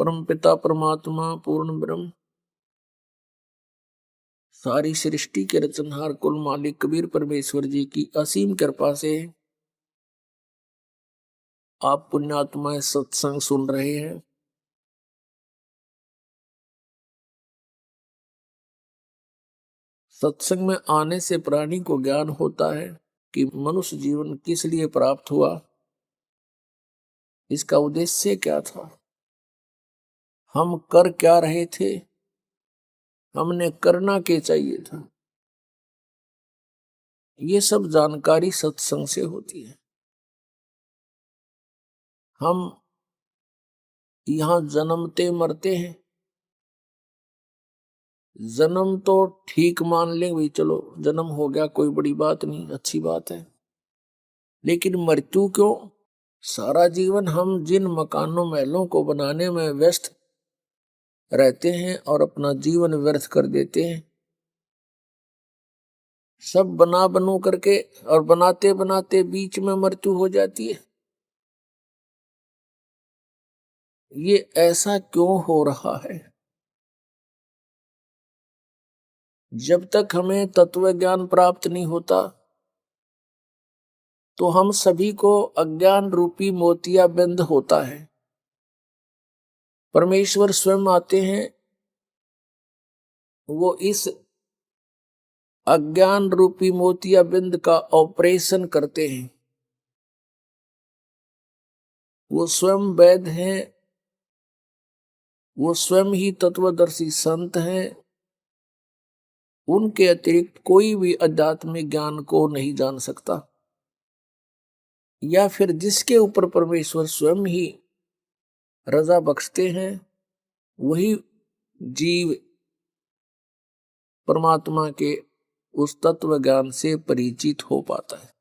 परम पिता परमात्मा पूर्ण ब्रह्म सारी सृष्टि के रचनहार कुल मालिक कबीर परमेश्वर जी की असीम कृपा से आप पुण्यात्माएं सत्संग सुन रहे हैं। सत्संग में आने से प्राणी को ज्ञान होता है कि मनुष्य जीवन किस लिए प्राप्त हुआ, इसका उद्देश्य क्या था, हम कर क्या रहे थे, हमने करना क्या चाहिए था। ये सब जानकारी सत्संग से होती है। हम यहां जन्मते मरते हैं। जन्म तो ठीक मान लें भाई, चलो जन्म हो गया, कोई बड़ी बात नहीं, अच्छी बात है। लेकिन मृत्यु क्यों? सारा जीवन हम जिन मकानों महलों को बनाने में व्यस्त रहते हैं और अपना जीवन व्यर्थ कर देते हैं, सब बना बनू करके, और बनाते बनाते बीच में मृत्यु हो जाती है। ये ऐसा क्यों हो रहा है? जब तक हमें तत्व ज्ञान प्राप्त नहीं होता तो हम सभी को अज्ञान रूपी मोतियाबिंद होता है। परमेश्वर स्वयं आते हैं, वो इस अज्ञान रूपी मोतियाबिंद का ऑपरेशन करते हैं। वो स्वयं वैद्य हैं, वो स्वयं ही तत्वदर्शी संत हैं। उनके अतिरिक्त कोई भी आध्यात्मिक ज्ञान को नहीं जान सकता, या फिर जिसके ऊपर परमेश्वर स्वयं ही रजा बख्शते हैं वही जीव परमात्मा के उस तत्व ज्ञान से परिचित हो पाता है।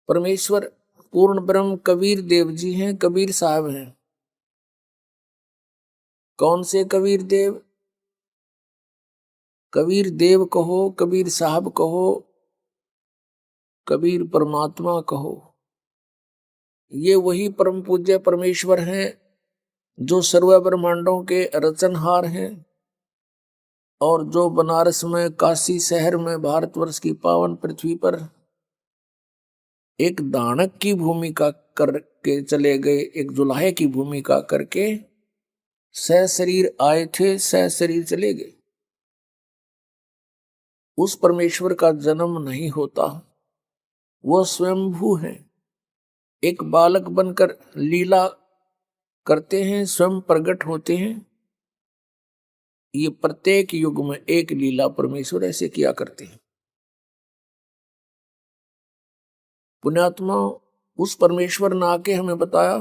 परमेश्वर पूर्ण ब्रह्म कबीर देव जी हैं, कबीर साहब हैं। कौन से कबीर देव? कबीर देव कहो, कबीर साहब कहो, कबीर परमात्मा कहो, ये वही परम पूज्य परमेश्वर हैं जो सर्व ब्रह्मांडों के रचनहार हैं, और जो बनारस में, काशी शहर में, भारतवर्ष की पावन पृथ्वी पर एक दानक की भूमिका करके चले गए, एक जुलाहे की भूमिका करके सशरीर आए थे, सशरीर चले गए। उस परमेश्वर का जन्म नहीं होता, वो स्वयंभू है। एक बालक बनकर लीला करते हैं, स्वयं प्रकट होते हैं। ये प्रत्येक युग में एक लीला परमेश्वर ऐसे किया करते हैं। पुण्यात्मा, उस परमेश्वर ने आके हमें बताया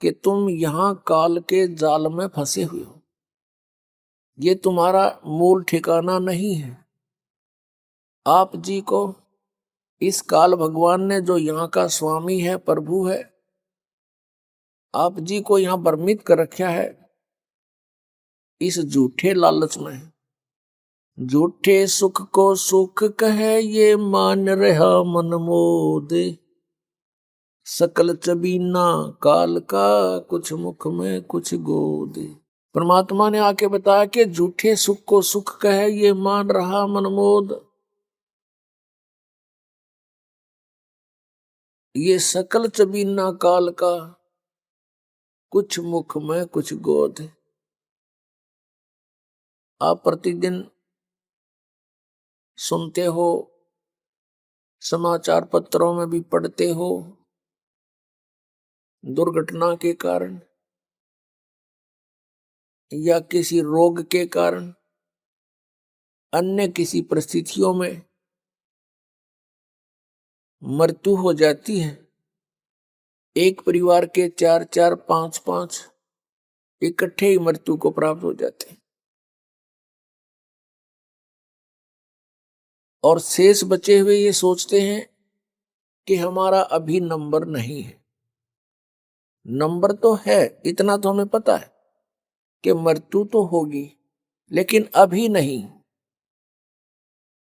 कि तुम यहां काल के जाल में फंसे हुए हो, ये तुम्हारा मूल ठिकाना नहीं है। आप जी को इस काल भगवान ने, जो यहाँ का स्वामी है, प्रभु है, आप जी को यहाँ भ्रमित कर रखा है इस झूठे लालच में। झूठे सुख को सुख कहे, ये मान रहा मन मोद। सकल चबीना काल का, कुछ मुख में कुछ गोद। परमात्मा ने आके बताया कि झूठे सुख को सुख कहे, ये मान रहा मन मोद। ये सकल चबीना काल का, कुछ मुख में कुछ गोद। आप प्रतिदिन सुनते हो, समाचार पत्रों में भी पढ़ते हो, दुर्घटना के कारण या किसी रोग के कारण, अन्य किसी परिस्थितियों में मृत्यु हो जाती है। एक परिवार के 4-4, 5-5 इकट्ठे ही मृत्यु को प्राप्त हो जाते हैं, और शेष बचे हुए ये सोचते हैं कि हमारा अभी नंबर नहीं है। नंबर तो है, इतना तो हमें पता है कि मृत्यु तो होगी, लेकिन अभी नहीं।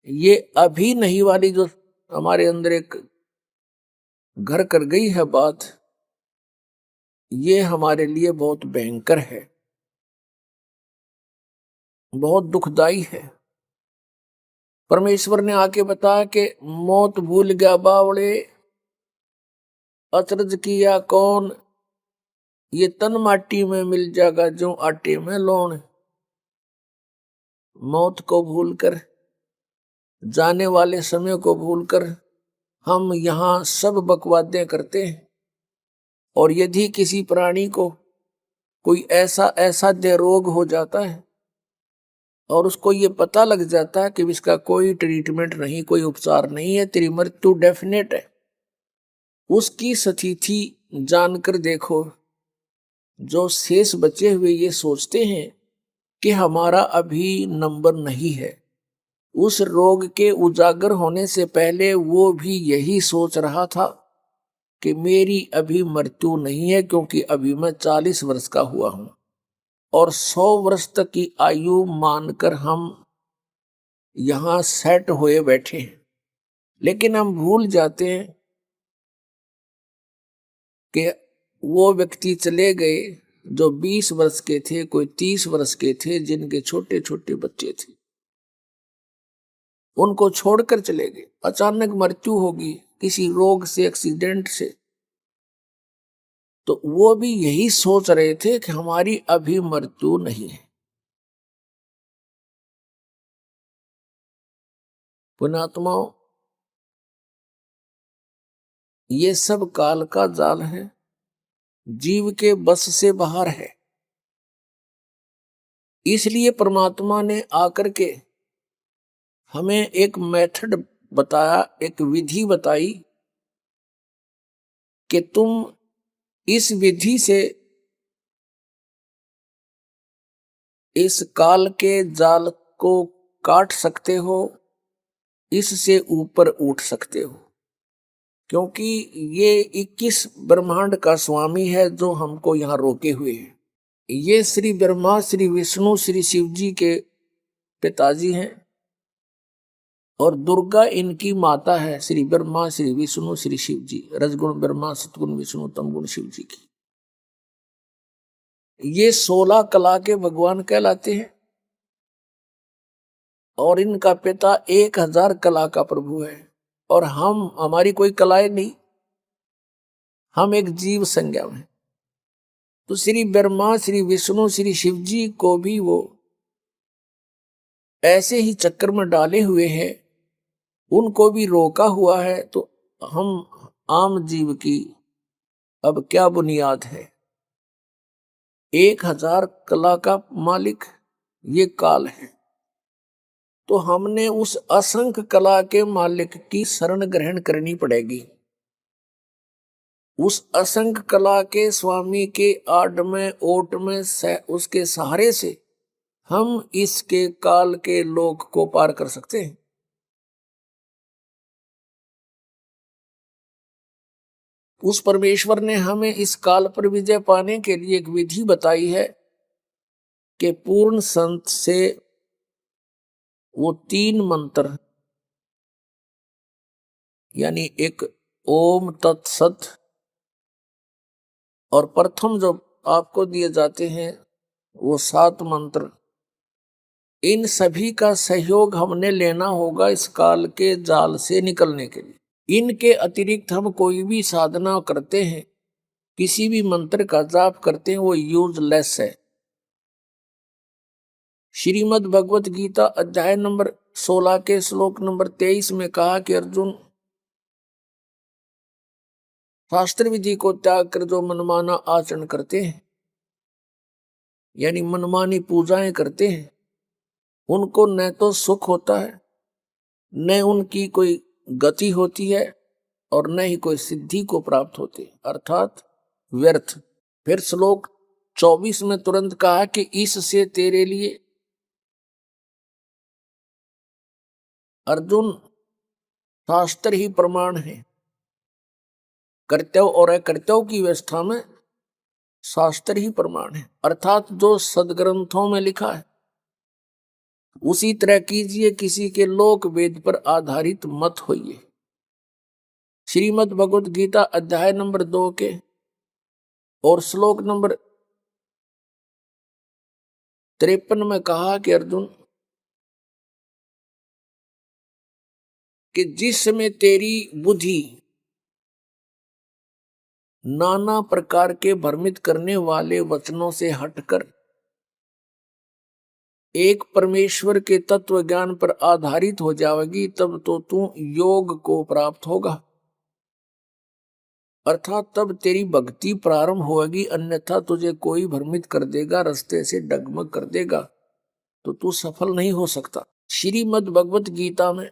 ये अभी नहीं वाली जो हमारे अंदर एक घर कर गई है बात, ये हमारे लिए बहुत भयंकर है, बहुत दुखदाई है। परमेश्वर ने आके बताया कि मौत भूल गया बावड़े, अचरज किया कौन, ये तन माटी में मिल जाएगा जो आटे में लौण। मौत को भूलकर, जाने वाले समय को भूलकर हम यहाँ सब बकवादें करते हैं। और यदि किसी प्राणी को कोई ऐसा असाध्य रोग हो जाता है और उसको ये पता लग जाता है कि इसका कोई ट्रीटमेंट नहीं, कोई उपचार नहीं है, तेरी मृत्यु डेफिनेट है, उसकी स्थिति जानकर देखो, जो शेष बचे हुए ये सोचते हैं कि हमारा अभी नंबर नहीं है। उस रोग के उजागर होने से पहले वो भी यही सोच रहा था कि मेरी अभी मृत्यु नहीं है, क्योंकि अभी मैं 40 वर्ष का हुआ हूं और 100 वर्ष तक की आयु मानकर हम यहां सेट हुए बैठे हैं। लेकिन हम भूल जाते हैं कि वो व्यक्ति चले गए जो 20 वर्ष के थे, कोई 30 वर्ष के थे, जिनके छोटे छोटे बच्चे थे, उनको छोड़कर चले गए। अचानक मृत्यु होगी किसी रोग से, एक्सीडेंट से, तो वो भी यही सोच रहे थे कि हमारी अभी मृत्यु नहीं है। पुण्यात्माओं, ये सब काल का जाल है, जीव के बस से बाहर है। इसलिए परमात्मा ने आकर के हमें एक मेथड बताया, एक विधि बताई कि तुम इस विधि से इस काल के जाल को काट सकते हो, इससे ऊपर उठ सकते हो। क्योंकि ये 21 ब्रह्मांड का स्वामी है जो हमको यहाँ रोके हुए है। ये श्री ब्रह्मा, श्री विष्णु, श्री शिव जी के पिताजी हैं और दुर्गा इनकी माता है। श्री ब्रह्मा, श्री विष्णु, श्री शिव जी, रजगुण ब्रह्मा, सतगुण विष्णु, तमगुण शिव जी की। ये 16 कला के भगवान कहलाते हैं और इनका पिता 1000 कला का प्रभु है। और हमारी कोई कलाएं नहीं, हम एक जीव संज्ञा में। तो श्री ब्रह्मा, श्री विष्णु, श्री शिव जी को भी वो ऐसे ही चक्कर में डाले हुए हैं, उनको भी रोका हुआ है। तो हम आम जीव की अब क्या बुनियाद है? 1000 कला का मालिक ये काल है, तो हमने उस असंख्य कला के मालिक की शरण ग्रहण करनी पड़ेगी। उस असंख्य कला के स्वामी के आड़ में, ओट में, उसके सहारे से हम इसके काल के लोक को पार कर सकते हैं। उस परमेश्वर ने हमें इस काल पर विजय पाने के लिए एक विधि बताई है कि पूर्ण संत से वो 3 मंत्र, यानी एक ओम तत्सत, और प्रथम जो आपको दिए जाते हैं वो 7 मंत्र, इन सभी का सहयोग हमने लेना होगा इस काल के जाल से निकलने के लिए। इनके अतिरिक्त हम कोई भी साधना करते हैं, किसी भी मंत्र का जाप करते हैं, वो यूजलेस है। श्रीमद् भगवत गीता अध्याय नंबर 16 के श्लोक नंबर 23 में कहा कि अर्जुन, शास्त्र विधि को त्याग कर जो मनमाना आचरण करते हैं, यानी मनमानी पूजाएं करते हैं, उनको न तो सुख होता है, न उनकी कोई गति होती है, और न ही कोई सिद्धि को प्राप्त होती है, अर्थात व्यर्थ। फिर श्लोक 24 में तुरंत कहा कि इससे तेरे लिए अर्जुन शास्त्र ही प्रमाण है। कर्तव्य और अकर्तव्य की व्यवस्था में शास्त्र ही प्रमाण है, अर्थात जो सदग्रंथों में लिखा है उसी तरह कीजिए, किसी के लोक वेद पर आधारित मत होइए। श्रीमद् भगवत गीता अध्याय नंबर 2 के और श्लोक नंबर 53 में कहा कि अर्जुन, कि जिस समय तेरी बुद्धि नाना प्रकार के भ्रमित करने वाले वचनों से हटकर एक परमेश्वर के तत्व ज्ञान पर आधारित हो जाएगी, तब तो तू योग को प्राप्त होगा, अर्थात तब तेरी भक्ति प्रारंभ होगी। अन्यथा तुझे कोई भ्रमित कर देगा, रास्ते से डगमग कर देगा, तो तू सफल नहीं हो सकता। श्रीमद् भगवत गीता में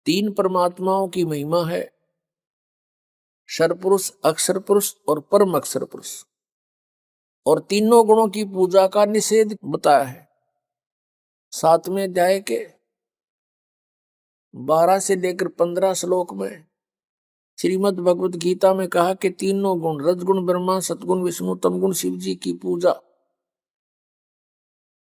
3 परमात्माओं की महिमा है, सर्वपुरुष, अक्षर पुरुष और परम अक्षर पुरुष, और तीनों गुणों की पूजा का निषेध बताया है। 7वें अध्याय के 12 से लेकर 15 श्लोक में श्रीमद् भगवत गीता में कहा कि तीनों गुण, रजगुण ब्रह्मा, सतगुण विष्णु, तमगुण शिव जी की पूजा,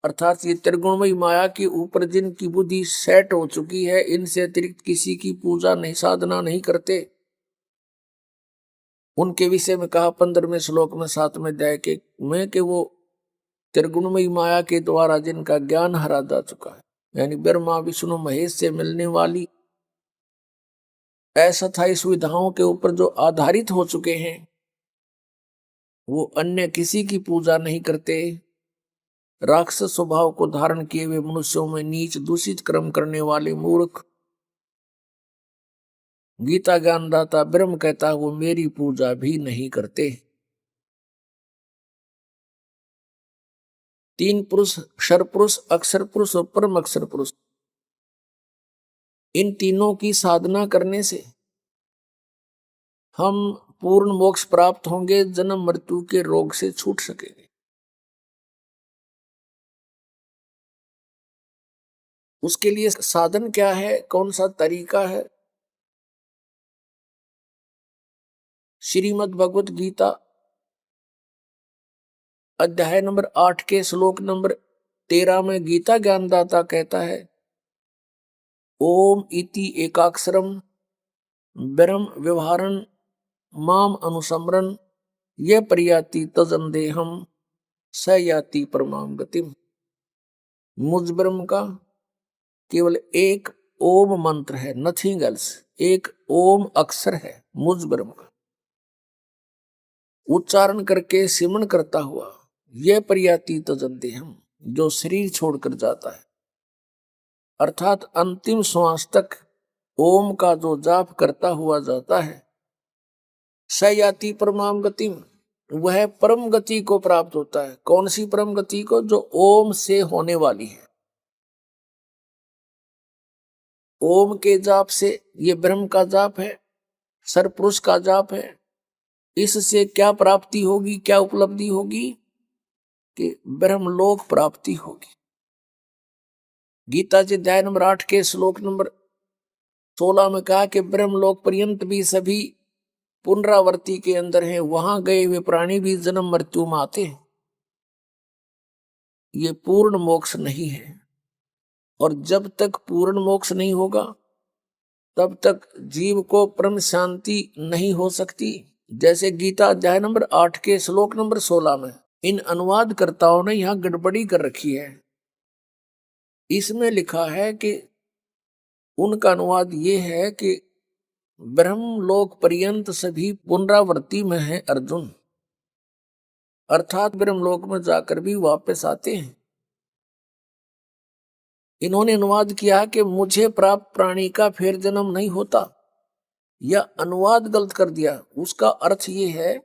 अर्थात ये त्रिगुणमयी माया के ऊपर जिनकी बुद्धि सेट हो चुकी है, इनसे अतिरिक्त किसी की पूजा नहीं, साधना नहीं करते, उनके विषय में कहा 15वें श्लोक में 7वें अध्याय के में कि वो त्रिगुणमयी माया के द्वारा जिनका ज्ञान हरा जा चुका है, यानी ब्रह्मा विष्णु महेश से मिलने वाली अस्थायी सुविधाओं के ऊपर जो आधारित हो चुके हैं, वो अन्य किसी की पूजा नहीं करते। राक्षस स्वभाव को धारण किए हुए मनुष्यों में नीच दूषित कर्म करने वाले मूर्ख, गीता ज्ञानदाता ब्रह्म कहता है वो मेरी पूजा भी नहीं करते। 3 पुरुष, क्षर पुरुष, अक्षर पुरुष और परम अक्षर पुरुष, इन तीनों की साधना करने से हम पूर्ण मोक्ष प्राप्त होंगे, जन्म मृत्यु के रोग से छूट सकेंगे। उसके लिए साधन क्या है, कौन सा तरीका है? श्रीमद् भगवत गीता अध्याय नंबर 8 के श्लोक नंबर 13 में गीता ज्ञानदाता कहता है, ओम इति एकाक्षरम ब्रह्म व्यवहारन माम अनुसमरन यह प्रयाति तजंदेहम स याति परमाम गतिम। मुझ ब्रह्म का केवल एक ओम मंत्र है, नथिंग एल्स, एक ओम अक्षर है मुझ ब्रह्म का, उच्चारण करके सिमरण करता हुआ यह प्रयाति तजंदेहम, जो शरीर छोड़कर जाता है, अर्थात अंतिम श्वास तक ओम का जो जाप करता हुआ जाता है, स याति परमाम गतिम, वह परम गति को प्राप्त होता है। कौन सी परम गति को? जो ओम से होने वाली है। ओम के जाप से, ये ब्रह्म का जाप है, सरपुरुष का जाप है, इससे क्या प्राप्ति होगी, क्या उपलब्धि होगी? कि ब्रह्मलोक प्राप्ति होगी। गीता जी अध्याय नंबर 8 के श्लोक नंबर 16 में कहा कि ब्रह्मलोक पर्यंत भी सभी पुनरावर्ती के अंदर हैं, वहां गए हुए प्राणी भी जन्म मृत्यु में आते हैं। ये पूर्ण मोक्ष नहीं है, और जब तक पूर्ण मोक्ष नहीं होगा तब तक जीव को परम शांति नहीं हो सकती। जैसे गीता अध्याय नंबर 8 के श्लोक नंबर 16 में इन अनुवादकर्ताओं ने यहां गड़बड़ी कर रखी है। इसमें लिखा है कि उनका अनुवाद ये है कि ब्रह्मलोक पर्यंत सभी पुनरावृत्ति में है अर्जुन, अर्थात ब्रह्मलोक में जाकर भी वापस आते हैं। इन्होंने अनुवाद किया कि मुझे प्राप्त प्राणी का फिर जन्म नहीं होता, या अनुवाद गलत कर दिया। उसका अर्थ ये है,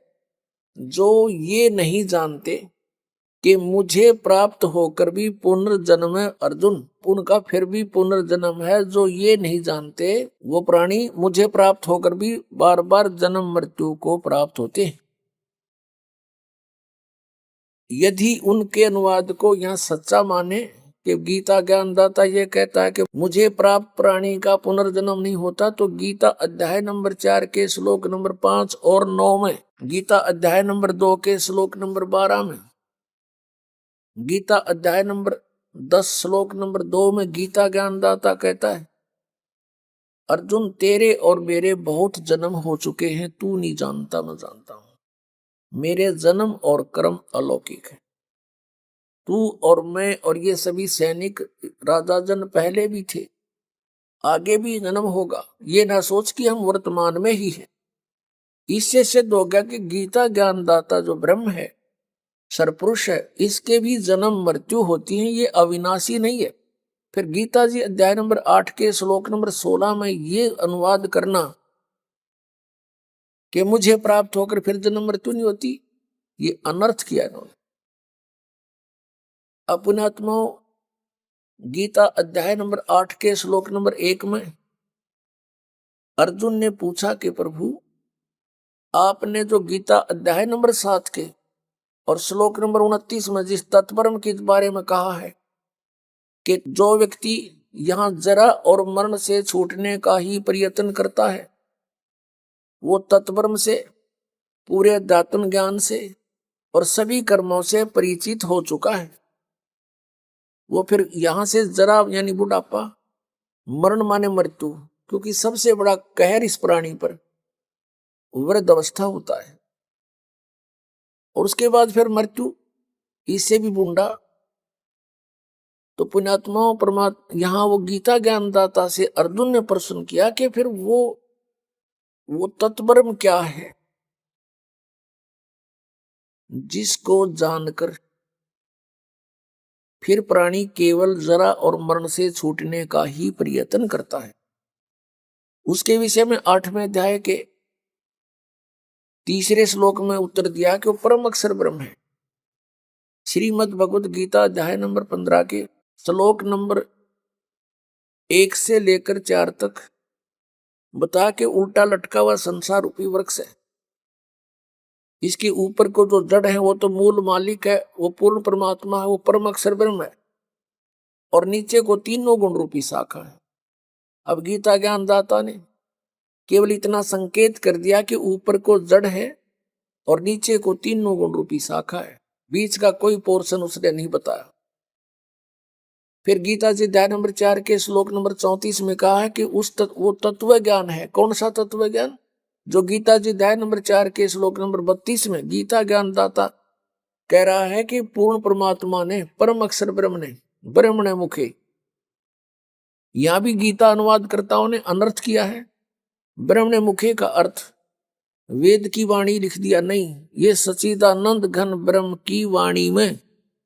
जो ये नहीं जानते कि मुझे प्राप्त होकर भी पुनर्जन्म है अर्जुन, उनका फिर भी पुनर्जन्म है। जो ये नहीं जानते वो प्राणी मुझे प्राप्त होकर भी बार बार जन्म मृत्यु को प्राप्त होते हैं। यदि उनके अनुवाद को यहाँ सच्चा माने कि गीता ज्ञानदाता ये कहता है कि मुझे प्राप्त प्राणी का पुनर्जन्म नहीं होता, तो गीता अध्याय नंबर 4 के श्लोक नंबर 5 और 9 में, गीता अध्याय नंबर 2 के श्लोक नंबर 12 में, गीता अध्याय नंबर 10 श्लोक नंबर 2 में गीता ज्ञानदाता कहता है, अर्जुन तेरे और मेरे बहुत जन्म हो चुके हैं, तू नहीं जानता मैं जानता हूं। मेरे जन्म और कर्म अलौकिक है। तू और मैं और ये सभी सैनिक राजा जन पहले भी थे, आगे भी जन्म होगा। ये ना सोच कि हम वर्तमान में ही हैं। इससे सिद्ध हो गया कि गीता ज्ञानदाता जो ब्रह्म है, सरपुरुष है, इसके भी जन्म मृत्यु होती है, ये अविनाशी नहीं है। फिर गीता जी अध्याय नंबर 8 के श्लोक नंबर 16 में ये अनुवाद करना कि मुझे प्राप्त होकर फिर जन्म मृत्यु नहीं होती, ये अनर्थ किया इन्होंने। अपने आत्माओं, गीता अध्याय नंबर 8 के श्लोक नंबर 1 में अर्जुन ने पूछा कि प्रभु आपने जो गीता अध्याय नंबर 7 के और श्लोक नंबर 29 में जिस तत्परम के बारे में कहा है कि जो व्यक्ति यहां जरा और मरण से छूटने का ही प्रयत्न करता है, वो तत्परम से, पूरे अध्यात्म ज्ञान से और सभी कर्मों से परिचित हो चुका है। वो फिर यहां से जरा यानी बुढ़ापा, मरण माने मृत्यु, क्योंकि सबसे बड़ा कहर इस प्राणी पर वृद्ध अवस्था होता है, और उसके बाद फिर मृत्यु, इससे भी बूढ़ा। तो पुण्यात्माओं, परमात्मा यहां वो गीता ज्ञानदाता से अर्जुन ने प्रश्न किया कि फिर वो तत्परम क्या है जिसको जानकर फिर प्राणी केवल जरा और मरण से छूटने का ही प्रयत्न करता है। उसके विषय में 8वें अध्याय के 3 श्लोक में उत्तर दिया कि वो परम अक्षर ब्रह्म है। श्रीमद् भगवद गीता अध्याय नंबर 15 के श्लोक नंबर 1 से लेकर 4 तक बता के उल्टा लटका हुआ संसार रूपी वृक्ष है। इसके ऊपर को जो जड़ है वो तो मूल मालिक है, वो पूर्ण परमात्मा है, वो परम अक्षर ब्रह्म है, और नीचे को तीनों गुण रूपी शाखा है। अब गीता ज्ञानदाता ने केवल इतना संकेत कर दिया कि ऊपर को जड़ है और नीचे को तीनों गुण रूपी शाखा है, बीच का कोई पोर्शन उसने नहीं बताया। फिर गीता जी अध्याय नंबर 4 के श्लोक नंबर 34 में कहा है कि वो तत्व ज्ञान है। कौन सा तत्व ज्ञान? जो गीता जी अध्याय नंबर 4 के श्लोक नंबर 32 में गीता ज्ञानदाता कह रहा है कि पूर्ण परमात्मा ने, परम अक्षर ब्रह्म ने, ब्रह्मणे मुखे, यहां भी गीता अनुवादकर्ताओं ने अनर्थ किया है। ब्रह्मणे मुखे का अर्थ वेद की वाणी लिख दिया, नहीं, ये सच्चिदानंद घन ब्रह्म की वाणी में,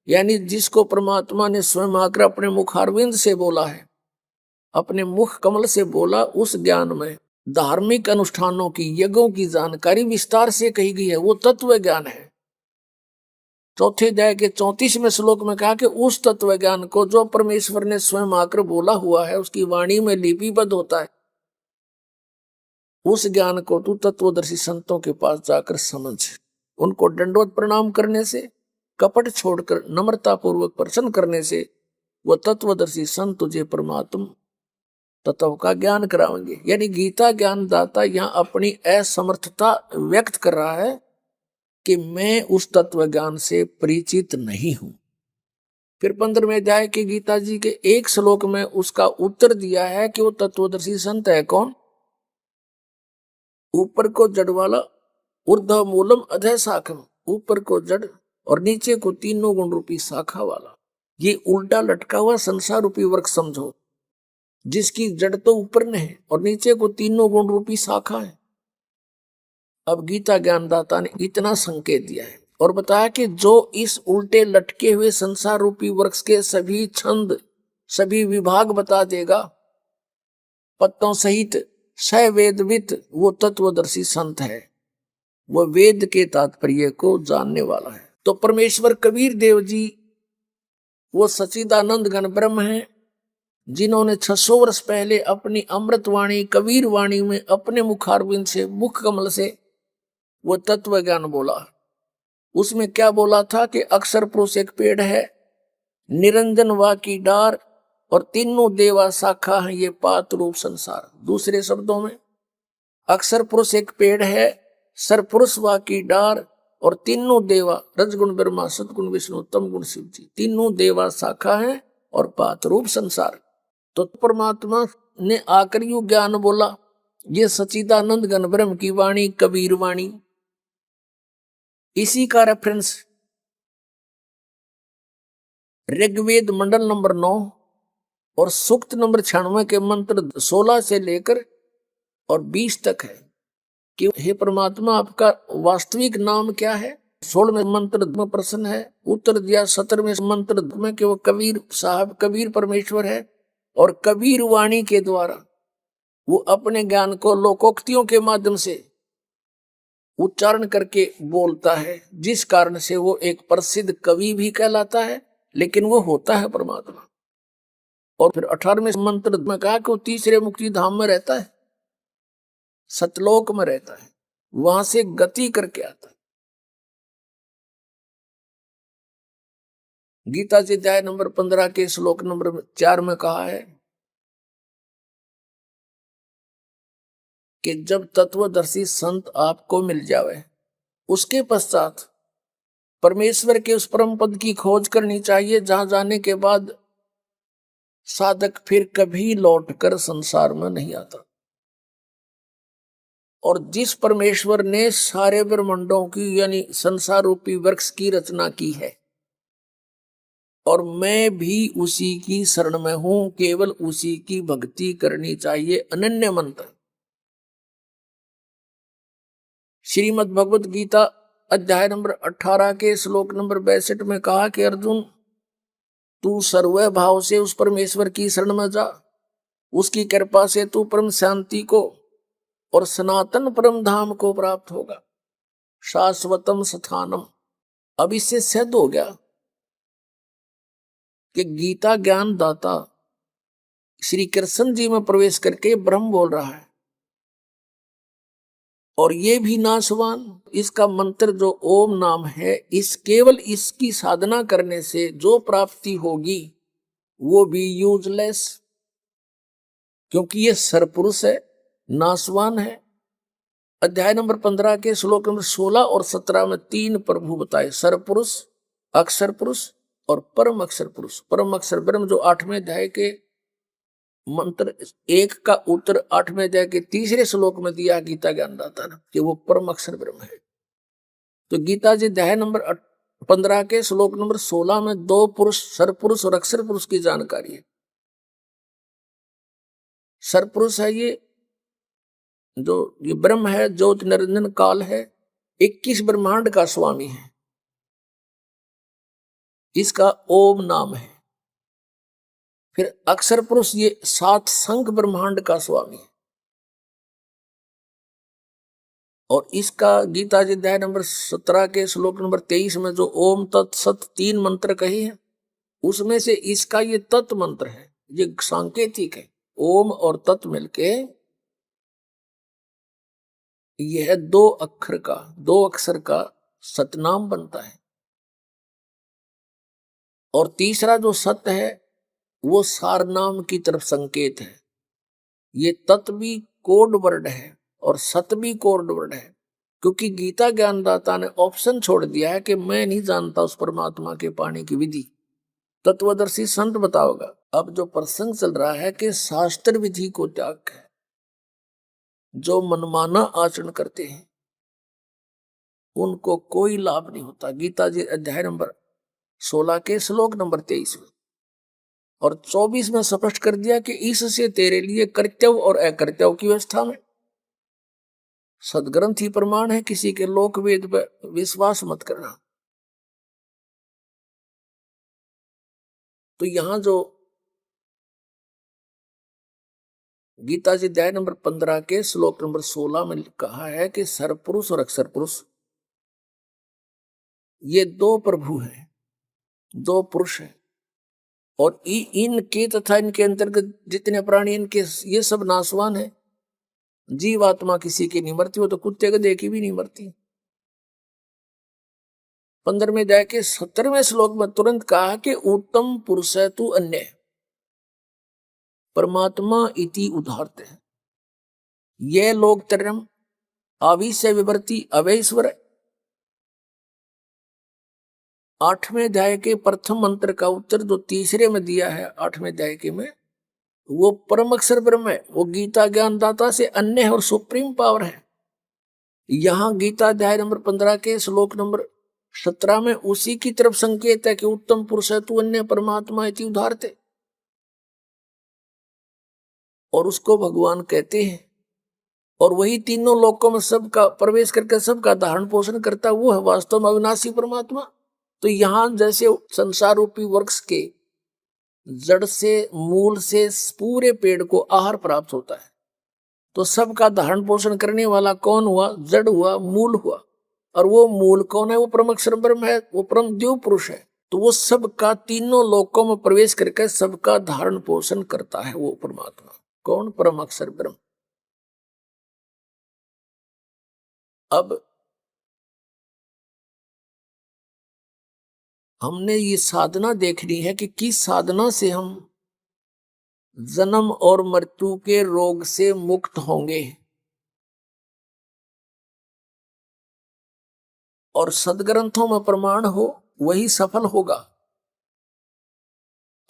यानी जिसको परमात्मा ने स्वयं आकर अपने मुखारविंद से बोला है, अपने मुख कमल से बोला, उस ज्ञान में धार्मिक अनुष्ठानों की, यज्ञों की जानकारी विस्तार से कही गई है, वो तत्व ज्ञान है। 4 अध्याय के 34वें श्लोक में कहा कि उस तत्व ज्ञान को जो परमेश्वर ने स्वयं आकर बोला हुआ है, उसकी वाणी में लिपिबद्ध होता है, उस ज्ञान को तू तत्वदर्शी संतों के पास जाकर समझ। उनको दंडवत प्रणाम करने से, कपट छोड़कर नम्रता पूर्वक प्रश्न करने से वह तत्वदर्शी संत तुझे परमात्मा तत्व का ज्ञान कराएंगे। यानी गीता ज्ञानदाता यहाँ अपनी असमर्थता व्यक्त कर रहा है कि मैं उस तत्व ज्ञान से परिचित नहीं हूं। फिर 15वें अध्याय के गीता जी के एक श्लोक में उसका उत्तर दिया है कि वो तत्वदर्शी संत है कौन? ऊपर को जड़ वाला, ऊर्ध्व मूलम अधः शाखम, ऊपर को जड़ और नीचे को तीनों गुण रूपी शाखा वाला, ये उल्टा लटका हुआ संसार रूपी वृक्ष समझो, जिसकी जड़ तो ऊपर ने है और नीचे को तीनों गुण रूपी शाखा है। अब गीता ज्ञानदाता ने इतना संकेत दिया है और बताया कि जो इस उल्टे लटके हुए संसार रूपी वृक्ष के सभी छंद, सभी विभाग बता देगा पत्तों सहित सवेदवित, वो तत्वदर्शी संत है, वो वेद के तात्पर्य को जानने वाला है। तो परमेश्वर कबीर देव जी वो सच्चिदानंद घन ब्रह्म है, जिन्होंने 600 वर्ष पहले अपनी अमृत वाणी कबीर वाणी में अपने मुखारविंद से, मुख कमल से वो तत्व ज्ञान बोला। उसमें क्या बोला था कि अक्षर पुरुष एक पेड़ है, निरंजन वा की डार और तीनों देवा शाखा है ये पात रूप संसार। दूसरे शब्दों में अक्षर पुरुष एक पेड़ है, सरपुरुष वा की डार और तीनों देवा, रजगुण ब्रह्मा, सतगुण विष्णु, तम गुण शिव जी, तीनों देवा शाखा है और पात रूप संसार। तो परमात्मा ने आकर यू ज्ञान बोला, ये सच्चिदानंद घन ब्रह्म की वाणी, कबीर वाणी। इसी का रेफरेंस ऋग्वेद मंडल नंबर 9 और सूक्त नंबर 96 के मंत्र 16 से लेकर और 20 तक है कि हे परमात्मा आपका वास्तविक नाम क्या है। 16वें मंत्र में प्रश्न है, उत्तर दिया 17वें मंत्र में कि वो कबीर साहब, कबीर परमेश्वर है और कबीर वाणी के द्वारा वो अपने ज्ञान को लोकोक्तियों के माध्यम से उच्चारण करके बोलता है, जिस कारण से वो एक प्रसिद्ध कवि भी कहलाता है, लेकिन वो होता है परमात्मा। और फिर 18वें मंत्र में कहा कि वो तीसरे मुक्ति धाम में रहता है, सतलोक में रहता है, वहां से गति करके आता है। गीता जी अध्याय नंबर 15 के श्लोक नंबर 4 में कहा है कि जब तत्वदर्शी संत आपको मिल जावे, उसके पश्चात परमेश्वर के उस परम पद की खोज करनी चाहिए, जहां जाने के बाद साधक फिर कभी लौटकर संसार में नहीं आता। और जिस परमेश्वर ने सारे ब्रह्मांडों की यानी संसार रूपी वृक्ष की रचना की है, और मैं भी उसी की शरण में हूं, केवल उसी की भक्ति करनी चाहिए। अनन्य मंत्र श्रीमद् भगवत गीता अध्याय नंबर 18 के श्लोक नंबर 62 में कहा कि अर्जुन, तू सर्व भाव से उस परमेश्वर की शरण में जा, उसकी कृपा से तू परम शांति को और सनातन परम धाम को प्राप्त होगा, शाश्वतम स्थानम। अब इससे सिद्ध हो गया कि गीता ज्ञान दाता श्री कृष्ण जी में प्रवेश करके ब्रह्म बोल रहा है, और ये भी नाशवान। इसका मंत्र जो ओम नाम है, इस केवल इसकी साधना करने से जो प्राप्ति होगी वो भी यूजलेस, क्योंकि ये सरपुरुष है, नाशवान है। अध्याय नंबर 15 के श्लोक नंबर 16 और 17 में 3 प्रभु बताए, सरपुरुष, अक्षर पुरुष और परम अक्षर पुरुष। परम अक्षर ब्रह्म जो 8वें अध्याय के मंत्र 1 का उत्तर 8वें अध्याय के 3रे श्लोक में दिया गीता ज्ञानदाता ने कि वो परम अक्षर ब्रह्म है। तो गीता जी अध्याय नंबर 15 के श्लोक नंबर 16 में 2 पुरुष, सरपुरुष और अक्षर पुरुष की जानकारी है। सरपुरुष है ये जो ये ब्रह्म है, ज्योति निरंजन काल है, 21 ब्रह्मांड का स्वामी है, इसका ओम नाम है। फिर अक्षर पुरुष ये 7 संख ब्रह्मांड का स्वामी है, और इसका गीता जी अध्याय नंबर 17 के श्लोक नंबर 23 में जो ओम तत् सत 3 मंत्र कही है, उसमें से इसका ये तत् मंत्र है, ये सांकेतिक है। ओम और तत् मिलके यह 2 अक्षर का सतनाम बनता है। और तीसरा जो सत्य है वो सारनाम की तरफ संकेत है। ये तत् भी कोड वर्ड है और सत भी कोड वर्ड है, क्योंकि गीता ज्ञानदाता ने ऑप्शन छोड़ दिया है कि मैं नहीं जानता उस परमात्मा के पाने की विधि, तत्वदर्शी संत बताओगा। अब जो प्रसंग चल रहा है कि शास्त्र विधि को त्याग है, जो मनमाना आचरण करते हैं उनको कोई लाभ नहीं होता। गीता जी अध्याय नंबर 16 के श्लोक नंबर 23 में और 24 में स्पष्ट कर दिया कि इससे तेरे लिए कर्तव्य और अकर्तव्य की व्यवस्था में सदग्रंथ ही प्रमाण है, किसी के लोक वेद पर विश्वास मत करना। तो यहां जो गीता जी अध्याय नंबर 15 के श्लोक नंबर 16 में कहा है कि सरपुरुष और अक्षर पुरुष ये 2 प्रभु हैं, 2 पुरुष हैं, और इनके तथा इनके अंतर्गत जितने प्राणी इनके ये सब नाशवान है। जीव आत्मा किसी की नहीं मरती, हो तो कुत्ते गधे की भी नहीं मरती। 15वें अध्याय के 17वें श्लोक में तुरंत कहा कि उत्तम पुरुष है तू अन्य, परमात्मा इति उदाहरते है, ये लोग तरम आविश्य विवर्ती अवैश्वर। 8वें अध्याय के प्रथम मंत्र का उत्तर जो तीसरे में दिया है 8वें अध्याय के में, वो परम अक्षर ब्रह्म है, वो गीता ज्ञानदाता से अन्य है और सुप्रीम पावर है। यहां गीता अध्याय नंबर 15 के श्लोक नंबर 17 में उसी की तरफ संकेत है कि उत्तम पुरुष है तू अन्य परमात्मा इति उदाहरते, और उसको भगवान कहते हैं। और वही तीनों लोकों में सबका प्रवेश करके सबका धारण पोषण करता, वो है वास्तव में अविनाशी परमात्मा। तो यहां जैसे संसार रूपी वृक्ष के जड़ से मूल से पूरे पेड़ को आहार प्राप्त होता है, तो सबका धारण पोषण करने वाला कौन हुआ? जड़ हुआ, मूल हुआ। और वो मूल कौन है? वो परम अक्षर ब्रह्म है, वो परम देव पुरुष है। तो वो सबका तीनों लोकों में प्रवेश करके सबका धारण पोषण करता है वो परमात्मा। कौन? परम अक्षर ब्रह्म। अब हमने ये साधना देखनी है कि किस साधना से हम जन्म और मृत्यु के रोग से मुक्त होंगे और सदग्रंथों में प्रमाण हो वही सफल होगा।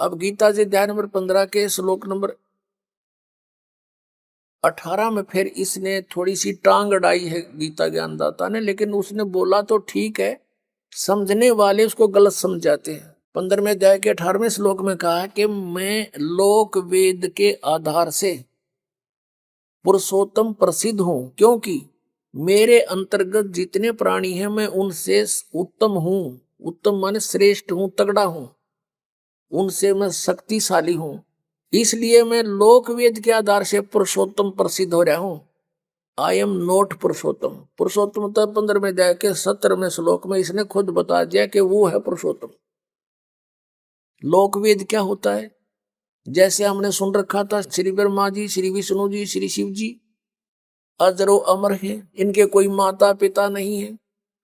अब गीता जी अध्याय नंबर 15 के श्लोक नंबर 18 में फिर इसने थोड़ी सी टांग अड़ाई है गीता ज्ञानदाता ने, लेकिन उसने बोला तो ठीक है, समझने वाले उसको गलत समझ जाते हैं। 15वें अध्याय के 18वें श्लोक में कहा कि मैं लोक वेद के आधार से पुरुषोत्तम प्रसिद्ध हूं, क्योंकि मेरे अंतर्गत जितने प्राणी हैं मैं उनसे उत्तम हूं। उत्तम माने श्रेष्ठ हूं, तगड़ा हूं, उनसे मैं शक्तिशाली हूं, इसलिए मैं लोक वेद के आधार से पुरुषोत्तम प्रसिद्ध हो रहा हूं। आई एम नॉट पुरुषोत्तम। पुरुषोत्तम तो 15वें अध्याय के 17वें श्लोक में इसने खुद बता दिया कि वो है पुरुषोत्तम। लोक वेद क्या होता है? जैसे हमने सुन रखा था, श्री ब्रह्मा जी, श्री विष्णु जी, श्री शिव जी अजरो अमर हैं, इनके कोई माता पिता नहीं है।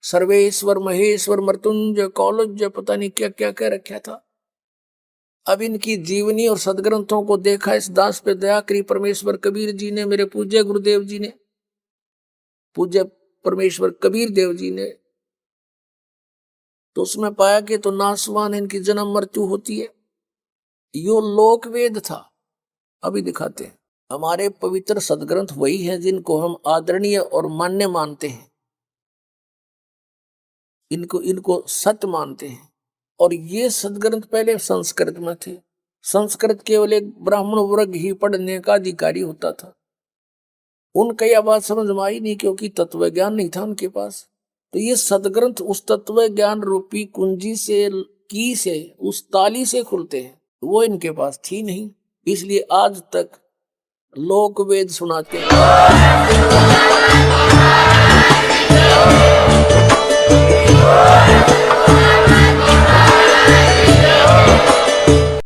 सर्वेश्वर महेश्वर मृत्युंजय कौलज्य पता नहीं क्या क्या कह रखा था। अब इनकी जीवनी और सदग्रंथों को देखा, इस दास पे दया करी परमेश्वर कबीर जी ने, मेरे पूज्य गुरुदेव जी ने, पूज्य परमेश्वर कबीर देव जी ने, तो उसमें पाया कि तो नासवान इनकी जन्म मृत्यु होती है। यो लोक वेद था। अभी दिखाते हैं। हमारे पवित्र सदग्रंथ वही है जिनको हम आदरणीय और मान्य मानते हैं, इनको सत्य मानते हैं। और ये सदग्रंथ पहले संस्कृत में थे। संस्कृत केवल एक ब्राह्मण वर्ग ही पढ़ने का अधिकारी होता था। उनका यह बात समझ में आई नहीं, क्योंकि तत्व ज्ञान नहीं था उनके पास। तो ये सदग्रंथ उस तत्व ज्ञान रूपी कुंजी से उस ताली से खुलते हैं, वो इनके पास थी नहीं। इसलिए आज तक लोक वेद सुनाते हैं।